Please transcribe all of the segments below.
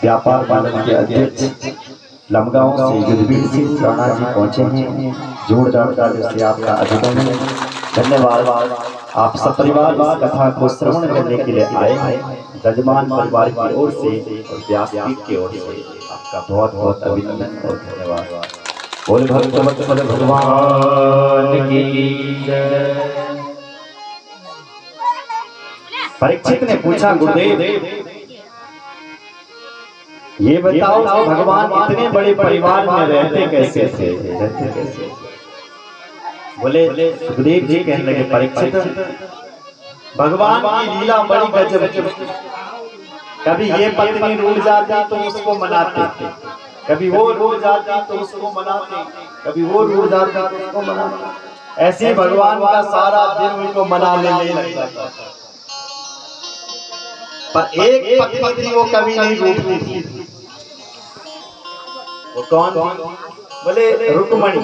व्यापार पालन के अध्यक्ष लमगांव से युद्धवीर सिंह राणा जी पहुंचे हैं। जोरदार तालियों से आपका अभिनंदन, धन्यवाद। आप सपरिवार इस कथा को श्रवण करने के लिए आए हैं। जजमान परिवार की ओर से और व्यासपीठ की ओर से आपका बहुत बहुत अभिनंदन और धन्यवाद। बोल भगवत भगवान की जय। परीक्षित ने पूछा, गुरुदेव ये बताओ भगवान इतने बड़े परिवार में रहते कैसे थे? बोले सुखदेव जी कहने लगे, परीक्षित भगवान की लीला बड़ी गजब। कभी ये पत्नी रूठ जाती तो उसको मनाते, कभी वो रूठ जाती तो उसको मनाते, कभी वो रूठ जाती तो उसको मनाते। ऐसे भगवान का सारा दिन उनको मनाने में लग जाता। पर एक पत्नी थी, वो कभी नहीं रूठती थी। वो कौन थी? बोले रुक्मणी।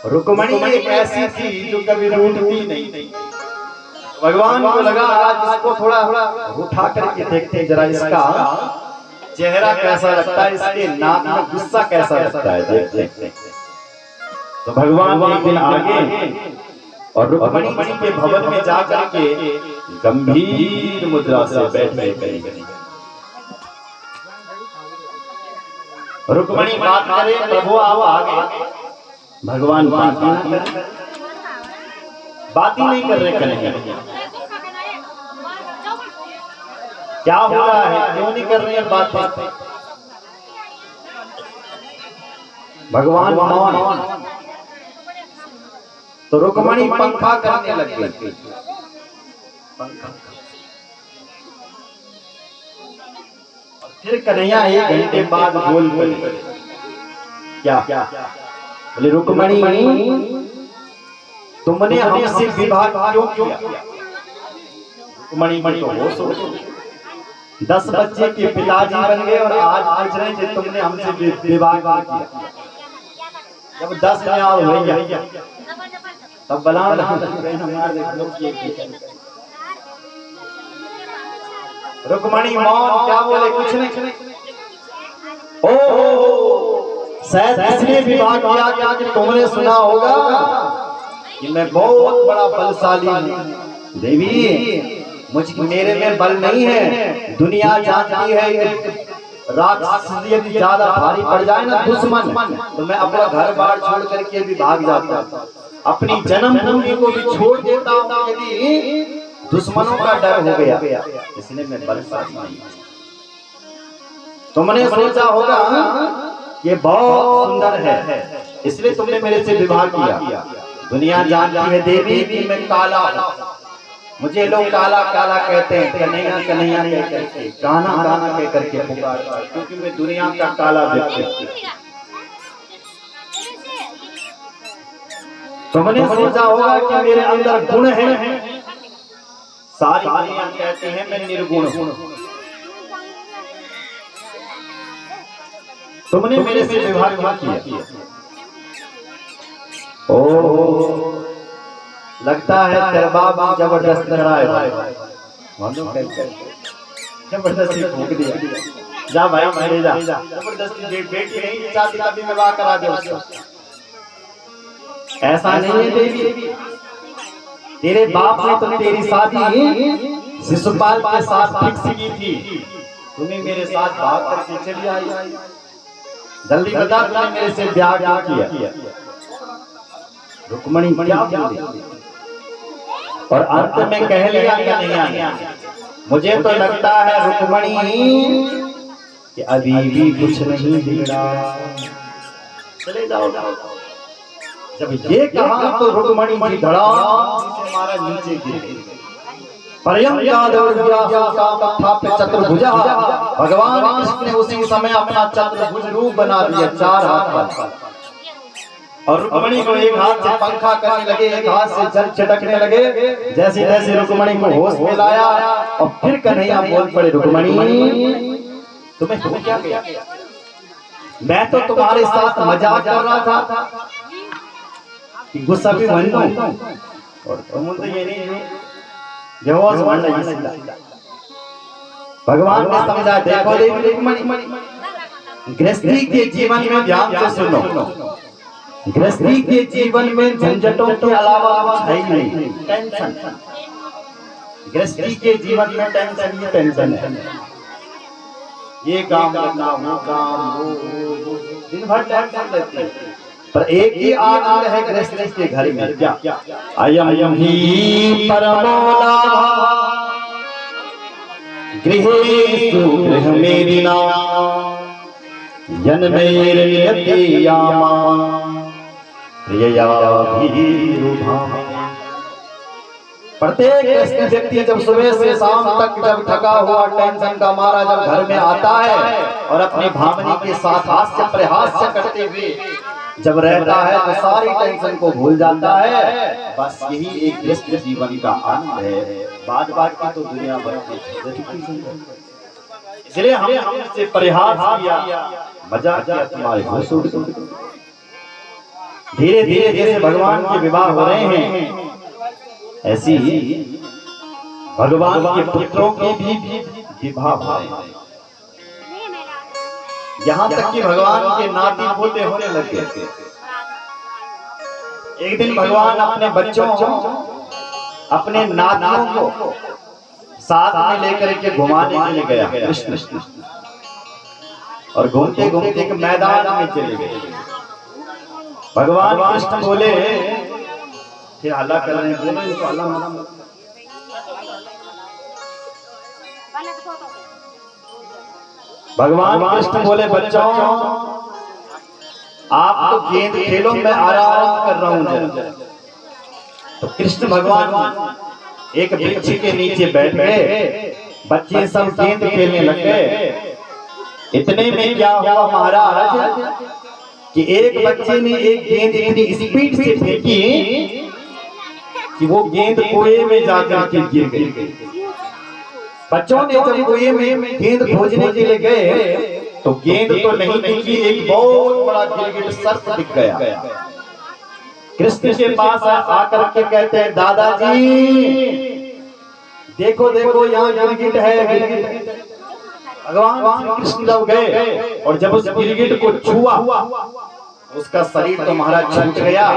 रुक्मणी एक ऐसी थी जो कभी रूठती नहीं। भगवान को लगा आज इसको थोड़ा उठा करके देखते जरा, इसका चेहरा कैसा लगता है, इसके नाक में गुस्सा कैसा लगता है, देखते। तो भगवान एक दिन आगे और रुक्मणी जी के भवन में जाकर के गंभीर मुद्रा से बैठ गए। रुक्मणी बात करे, प्रभु आओ आगे। भगवान बात ही नहीं कर रहे, करेंगे क्या हो रहा है, क्यों नहीं कर रहे हैं बात? भगवान मौन। तो रुक्मणी पंखा करने लग गई। फिर कन्हैया 1 घंटे बाद बोल पड़े, क्या? बोले रुक्मणी तुमने हमसे विवाह क्यों किया? रुक्मणी तो होश हो, 10 बच्चे के पिताजी बन गए और आज पूछ रहे हैं तुमने हमसे विवाह किया। जब 10 न्याय हो गया तब बला रुक्मणी मौन, क्या बोले? कुछ नहीं। ओ शायद इसने विवाह किया क्या कि तुमने सुना होगा कि मैं बहुत बड़ा बलशाली हूँ। देवी मेरे में बल नहीं है, दुनिया जानती है राक्षस यदि ज्यादा भारी पड़ जाए ना दुश्मन, तो मैं अपना घर बार छोड़ करके भी भाग जाता हूँ, अपनी जन्मभूमि को भी छोड़ देता हूँ यदि दुश्मनों का डर हो गया। इसलिए मैं बलशाली नहीं। तुमने सोचा होगा ये बहुत सुंदर है, इसलिए तुमने मेरे से विवाह किया। दुनिया जानती है देवी कि मैं काला हूँ, मुझे लोग काला काला कहते हैं, कन्हैया कन्हैया नहीं कहते, गाना गाना कह करके पुकारते हैं, क्योंकि मैं दुनिया का काला व्यक्ति हूँ। तुमने सोचा होगा कि मेरे अंदर गुण है, सारी दुनिया कहते हैं मैं निर्गुण हूँ। तुमने मेरे से विवाह क्यों किया? ओ लगता है तेरा बाप जबरदस्त लड़ाई, जबरदस्ती फूंक दिया। जा भाई मेरे जा, जबरदस्ती बेटी नहीं चाहती तभी विवाह करा दे उसको। ऐसा नहीं है देवी, तेरे बाप ने तो तेरी शादी शिशुपाल के साथ फिक्स की थी, तुम्हें मेरे साथ भाग करके चली आई। जल्दी बता तुमने मेरे से ब्याह क्यों किया? रुक्मणी क्या बोली और अंत में कह लिया कन्हैया, मुझे तो लगता है रुक्मणी कि अभी भी कुछ नहीं बिगड़ा, चले जाओ। जब ये कहा तो रुक्मणी जी धड़ाम मारा नीचे गिर गई। चतुर्भुजा भगवान कृष्ण ने उसी समय अपना चतुर्भुज रूप बना दिया, 4 हाथ। और रुक्मणी को एक हाथ से पंखा करने लगे, एक हाथ से जल छिड़कने लगे। जैसे जैसे रुक्मणी को होश में लाया और फिर कन्हैया बोल पड़े, रुक्मणी तुम्हें हो क्या गया? मैं तो तुम्हारे साथ मजाक कर रहा था कि गुस्सा भी बन और तुम तो ये नहीं बेहोश बन रही। भगवान ने समझा, देखो देवी रुक्मिणी, गृहस्थी के जीवन में ध्यान से सुनो, गृहस्थी के जीवन में झंझटों के अलावा कुछ है ही नहीं, टेंशन। गृहस्थी के जीवन में टेंशन ही टेंशन है, ये काम करना, वो काम, वो दिन भर टेंशन लेते हैं। पर एक ही आनंद है गृहस्थी के घर में, क्या? अयम ही परमोला गृहेषु गृहमेदिना जन्मैर्नियत्यामा प्रिययाभिरुधाम। प्रत्येक गृहस्थ व्यक्ति जब सुबह से शाम तक जब थका हुआ टेंशन का मारा जब घर में आता है और अपनी भावनी के साथ हास्य प्रहास्य करते हुए जब रहता है तो सारी टेंशन को भूल जाता है। बस यही एक गृहस्थ जीवन का आनंद है। बाद की तो दुनिया भर की, इसलिए हमसे प्रयास किया, मजाक किया तुम्हारे होशों। धीरे धीरे जैसे भगवान के विवाह हो रहे हैं, ऐसी ही भगवान के पुत्रों के भी विवाह हो रहे हैं। यहाँ तक कि भगवान के नाती पोते होने लगे। एक दिन भगवान अपने बच्चों, अपने नातियों को साथ में लेकर के घुमाने के लिए गया कृष्ण, और घूमते घूमते एक मैदान में चले गए। भगवान कृष्ण बोले, फिर हल्ला कर रहे हैं, भगवान कृष्ण बोले, बच्चों आप तो गेंद खेलो, मैं आराम कर रहा हूं। तो कृष्ण भगवान एक वृक्ष के नीचे बैठ गए, बच्चे सब गेंद खेलने लग गए। इतने में क्या हुआ महाराज कि एक बच्चे ने एक गेंद इतनी स्पीड से फेंकी कि वो गेंद कुएं में जाकर के गिर गई। बच्चों ने जब कुएं में गेंद खोजने के लिए गए तो गेंद तो नहीं दिखी, एक बहुत बड़ा गिरगिट सर्प दिख गया। कृष्ण के पास आकर के कहते हैं, दादाजी देखो देखो यहाँ गिरगिट है। भगवान कृष्ण जब गए और जब उस गिरगिट को छुआ, उसका शरीर तो महाराज छूट गया,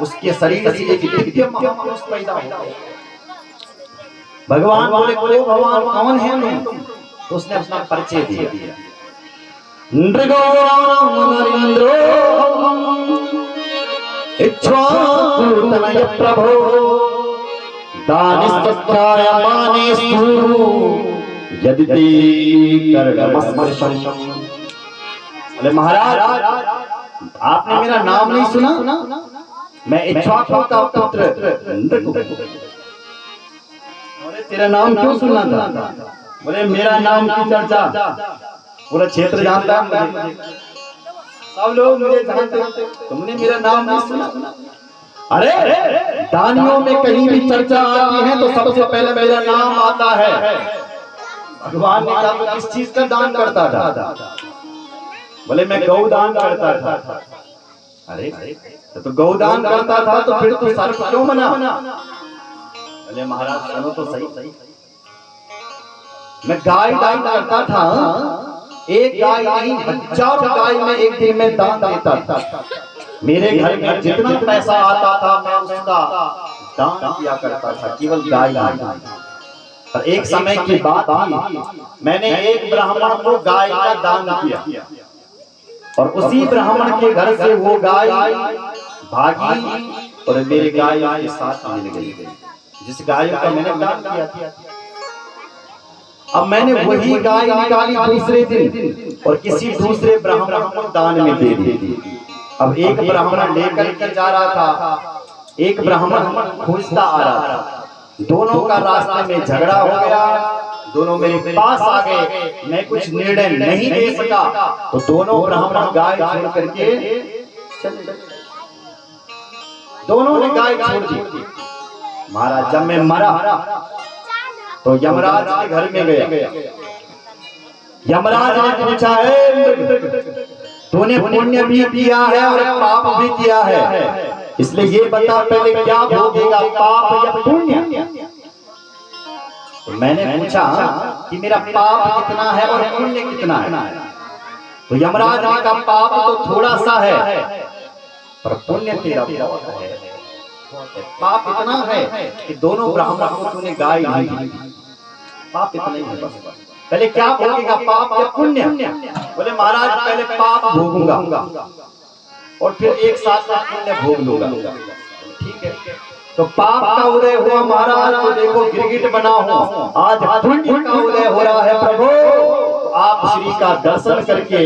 उसके शरीर से एक दिव्य महापुरुष पैदा हो गया। भगवान बोले, को भगवान कौन है तुम? तो उसने अपना परिचय दिया, इक्ष्वाकुतनय प्रभो दानिस्तथाय मानेषु यदि ते कर्णमस्मर्शम्। बोले महाराज आपने मेरा नाम नहीं सुना? मैं इक्ष्वाकु का पुत्र। तेरा नाम क्यों सुनना था? बोले मेरा नाम की चर्चा पूरा क्षेत्र जानता है, सब लोग मुझे जानते, तुमने मेरा नाम नहीं सुना? अरे दानियों में कहीं भी चर्चा आती है तो सबसे पहले मेरा नाम आता है। भगवान ने कहा तो किस चीज का दान करता था? बोले मैं गौदान करता था। अरे तो गौदान करता था तो फिर तो सर्प क्यों बना? बोले महाराज सुनो तो सही, मैं गाय दान करता था, एक गाय नहीं हजारों गाय में एक दिन में दान देता था। मेरे घर में जितना पैसा आता था मैं उसका दान किया करता था, केवल गाय दान। पर एक समय की बात थी, मैंने एक ब्राह्मण को गाय का दान किया और उसी ब्राह्मण के घर से वो गाय भागी और मेरी गाय के साथ मिल गई, जिस गाय का मैंने दान किया था। अब मैंने वही गाय निकाली दूसरे दिन और किसी दूसरे ब्राह्मण को दान में दे दी। अब एक ब्राह्मण लेकर के जा रहा था, एक ब्राह्मण खोजता आ रहा था। दोनों का रास्ते में झगड़ा हो गया, दोनों मेरे पास आ गए, मैं कुछ निर्णय नहीं ले सका तो दोनों ब्राह्मण गाय छोड़ करके चले। दोनों ने गाय छोड़ दी। महाराज जब मैं मरा तो यमराज के घर में गया। यमराज ने पूछा, है तूने पुण्य भी किया है और पाप भी किया है, इसलिए ये बता पहले क्या भोगेगा, पाप या पुण्य? तो मैंने पूछा कि मेरा पाप कितना है और पुण्य कितना है। तो यमराज ने कहा पाप तो थोड़ा सा है पर पुण्य तेरा बहुत है। पाप इतना है कि दोनों ब्राह्मण को तूने गाय नहीं दी। पाप इतना ही है बस। पहले क्या भोगेगा, पाप या पुण्य? बोले महाराज पहले पाप भोगूंगा और फिर एक साथ पुण्य भोग लूंगा। ठीक है, तो पाप का उदय हुआ महाराज, तो देखो गिरगिट बना हूं, आज पुण्य का उदय हो रहा है प्रभु। आप श्री का दर्शन करके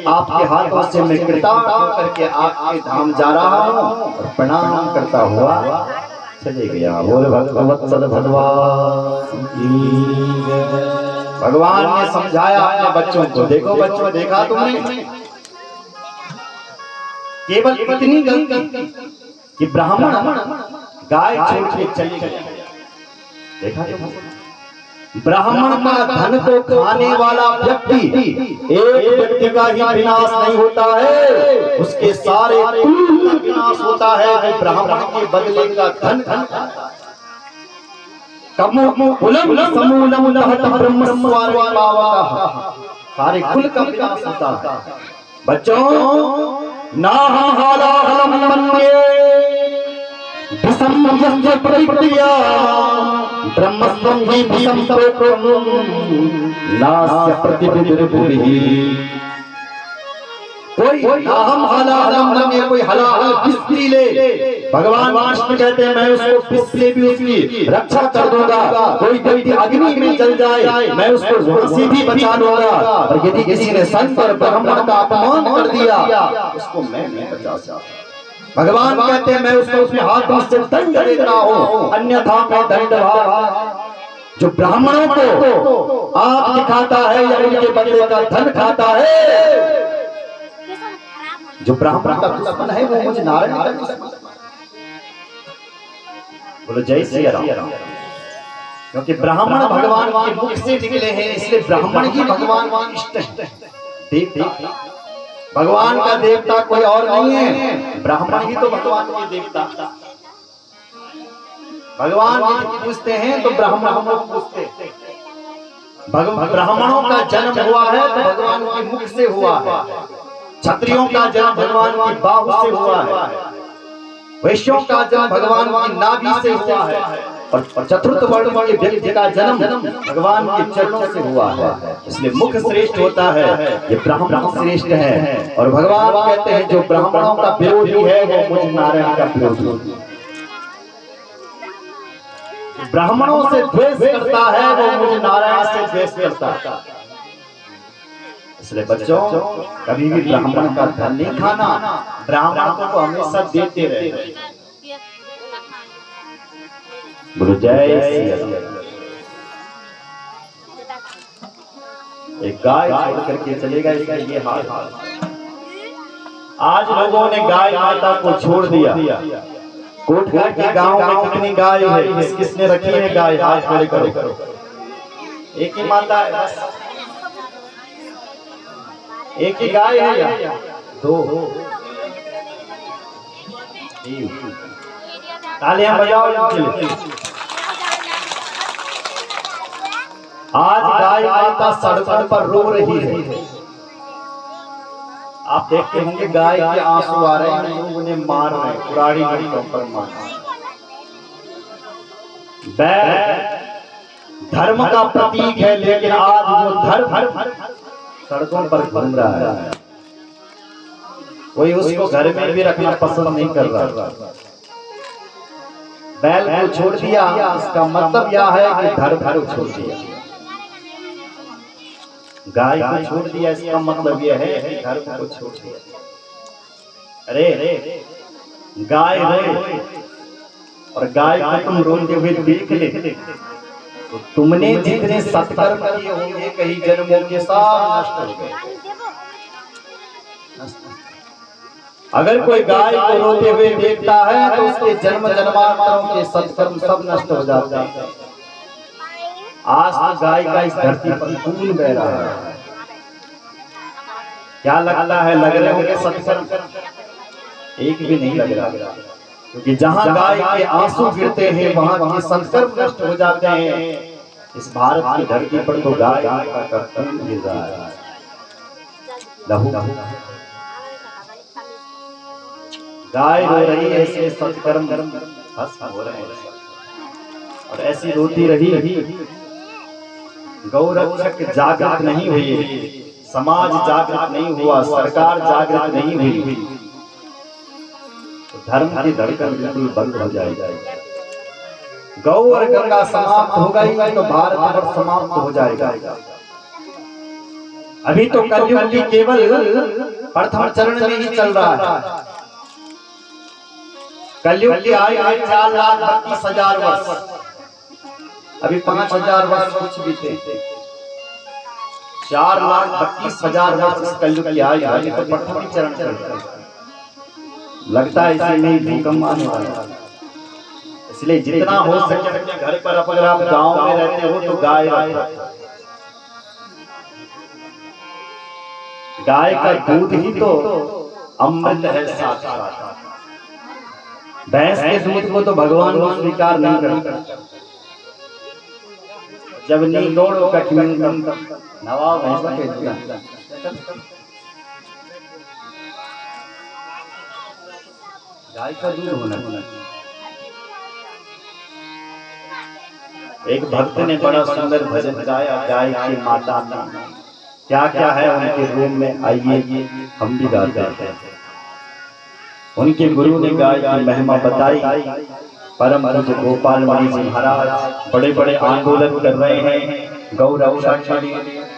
आपके हाथों से मैं कृतार्थ करके आपके धाम जा रहा हूं और प्रणाम करता हुआ चले गया। बोल भगवत्सल भगवान की जय। भगवान ने समझाया अपने बच्चों को, देखो बच्चों देखा तुमने, केवल इतनी गलती कि ब्राह्मण गाय छोड़ के चले गए। देखा तुमने, ब्राह्मण का धन को खाने वाला व्यक्ति, एक व्यक्ति का ही विनाश नहीं होता है, उसके सारे कुल का विनाश होता है जो ब्राह्मण के बदले का धन खाता है। सारे कुल का विनाश होता है। बच्चों ना ब्रह्मस्वं ही भीषम नास्य प्रतिबिंबिभिः। कोई नाहम हलाहलम मन्ये, कोई हलाहल पिस्ती ले, भगवान कृष्ण कहते हैं मैं उसको पिस्से भी उसकी रक्षा कर दूंगा। कोई व्यक्ति अग्नि में जल जाए मैं उसको वहां से भी बचा लूंगा, और यदि किसी ने संत और ब्राह्मण का अपमान कर दिया उसको मैं नहीं बचा सकता। भगवान कहते हैं मैं उसको उसमें हाथों से दंड देता हूं, अन्यथा मैं दंडभाग। जो ब्राह्मणों को आप दिखाता है या उनके बदले का धन खाता है, जो ब्राह्मण का दुश्मन है वो मुझे नारायण बोलो जय श्री राम। क्योंकि ब्राह्मण भगवान के मुख से निकले हैं, इसलिए ब्राह्मण ही भगवान का इष्ट है, देवता। भगवान का देवता कोई और नहीं है, ब्राह्मण ही तो भगवान के देवता। भगवान पूछते हैं तो ब्राह्मण को पूछते। ब्राह्मणों का जन्म हुआ है तो भगवान के मुख से हुआ है, क्षत्रियों का जन्म भगवान की बाहु से हुआ है, वैश्यों का जन्म भगवान की नाभि से हुआ है, और चतुर्थ वर्ण के व्यक्ति का जन्म भगवान के चरणों से हुआ है। इसलिए मुख श्रेष्ठ होता है, ये ब्राह्मण श्रेष्ठ है। और भगवान कहते हैं जो ब्राह्मणों का विरोधी है वो मुझ नारायण का विरोधी है। ब्राह्मणों से द्वेष करता है वो मुझ नारायण से द्वेष करता है। इसलिए बच्चों कभी भी ब्राह्मण का धन नहीं खाना, ब्राह्मणों को हमेशा देते रहे। गुरु जय श्री राम। एक गाय छोड़ करके चलेगा, इसका ये हाल। आज लोगों ने गाय माता को छोड़ दिया। कोटघाट के गांव में कितनी गाय है, किसने रखी है गाय? हाथ खड़े करो। एक ही माता है, एक ही गाय है या दो? तालियां बजाओ। आज गाय माता सड़कों पर रो रही है। आप देखते होंगे गाय के आंसू आ रहे हैं, लोग उन्हें मार रहे हैं, कुराड़ी घाटों पर मार रहे हैं। बैल धर्म का प्रतीक है, लेकिन आज वो धर्म सड़कों पर घूम रहा है। कोई उसको घर में भी रखना पसंद नहीं कर रहा। बैल को छोड़ दिया, इसका मतलब यह है कि धर्म को छोड़ दिया। गाय को छोड़ दिया, इसका मतलब यह है कि धर्म को छोड़ दिया। अरे गाय रोए और गाय को तुम रोते हुए देख ले तो तुमने जितने सत्कर्म किए होंगे कई जन्मों के साथ नष्ट हो गए। अगर कोई गाय को रोते हुए देखता है तो उसके जन्म जन्मांतरों के सत्कर्म सब नष्ट हो जाते हैं। आज तो गाय का इस धरती पर खून बह रहा है। क्या लगता है, लग रहे होंगे सत्कर्म? एक भी नहीं लग रहा, क्योंकि जहां गाय के आंसू गिरते हैं वहां के सत्कर्म नष्ट हो जाते हैं। इस भारत की धरती पर तो गाय का कर्तव्य मिल रहा है। लहू गाय रो रही है, ऐसे सत्कर्म भस्म हो रहे हैं और ऐसी रोती रही। गौरक्षक जागृत नहीं हुई, समाज जागृत नहीं हुआ, सरकार जागृत नहीं हुई, तो धर्म की धड़कन बिल्कुल बंद हो जाएगी। गौ और गंगा समाप्त हो गई तो भारत वर्ष समाप्त हो जाएगा। अभी तो कलयुग की केवल प्रथम चरण में ही चल रहा है। कलयुग की आयु है 4,32,000 वर्ष, अभी 5,000 वर्ष कुछ भी थे। 4,32,000 वर्ष कलयुग की आयु है, तो प्रथम ही चरण चल रहा है। लगता है इसी में भूकंप आने वाला है। इसलिए जितना हो सके अपने घर पर, अगर आप गांव में रहते हो तो गाय रखो। गाय का दूध ही तो अमृत है साक्षात। भैंस के दूध को तो भगवान को स्वीकार नहीं करता। जब नीलोड़ कठिन नवा भैंस के दूध, गाय का दूध होना। एक भक्त ने बड़ा सुंदर भजन गाया, गाय की माता में क्या क्या है उनके रूम में, आइए हम भी गाते हैं। उनके गुरु ने गाय की महिमा बताई। परम पूज्य गोपाल मणि जी महाराज बड़े बड़े आंदोलन कर रहे हैं गौ रक्षा के लिए।